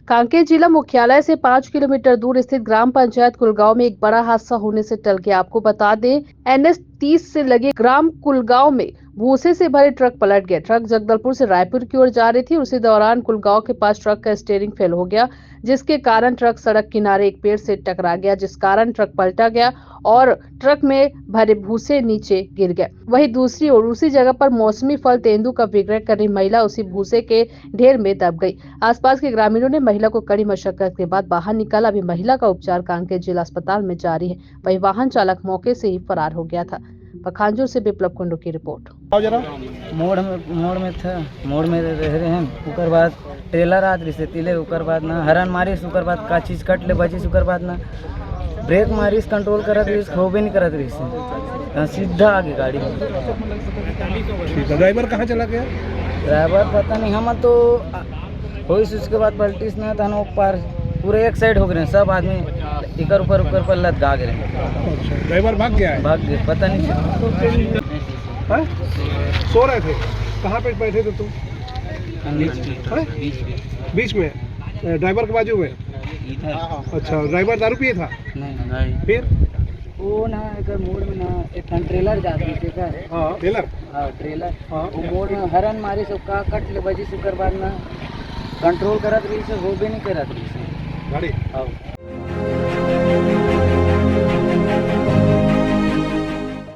कांकेर जिला मुख्यालय से 5 किलोमीटर दूर स्थित ग्राम पंचायत कुलगांव में एक बड़ा हादसा होने से टल गया। आपको बता दें, NH 30 से लगे ग्राम कुलगांव में भूसे से भरे ट्रक पलट गया। ट्रक जगदलपुर से रायपुर की ओर जा रही थी। उसी दौरान कुलगांव के पास ट्रक का स्टीयरिंग फेल हो गया, जिसके कारण ट्रक सड़क किनारे एक पेड़ से टकरा गया, जिस कारण ट्रक पलटा गया और ट्रक में भरे भूसे नीचे गिर गए। वहीं दूसरी ओर उसी जगह पर मौसमी फल तेंदू का विक्रय कर रही महिला उसी भूसे के ढेर में दब गई। आसपास के ग्रामीणों ने महिला को कड़ी मशक्कत के बाद बाहर निकाला। अभी महिला का उपचार कांकेर जिला अस्पताल में जारी है। वहीं वाहन चालक मौके से ही फरार हो गया था। पखांजूर से विप्लव कुंडू की रिपोर्ट। मोड़ में था, मोड़ में रह रहे हैं। उकर बाद ट्रेलर आत रही से तिले, उकर बाद ना हरन मारिस, उकर बाद का चीज कट ले बजिस, उकर बाद ना ब्रेक मारिस, कंट्रोल करत रही, होबे नहीं करत रही से सीधा आगे गाड़ी। ठीक है, ड्राइवर कहाँ चला गया? ड्राइवर पता नहीं, हम तो होइस उसके बाद पलटिस ना था ना पार पूरे एक साइड हो गए, सब आदमी इकर ऊपर पर लद गा गए। अच्छा, ड्राइवर भाग गया है? भाग गए, पता नहीं है? सो रहे थे? कहाँ पे बैठे थे तुम? बीच में? ड्राइवर के बाजू में? अच्छा, ड्राइवर दारू पिए था? नहीं। फिर वो ना एक मोड़ में ना एक ट्रेलर जाती थी का। हाँ, ट्रेलर? हाँ, ट्रेलर। हाँ। वो मोड़ में हरन मारी सब का कट ले बजी, उकर बाद ना कंट्रोल करत रही से, होबे नहीं करत रही से गाड़ी? हाँ।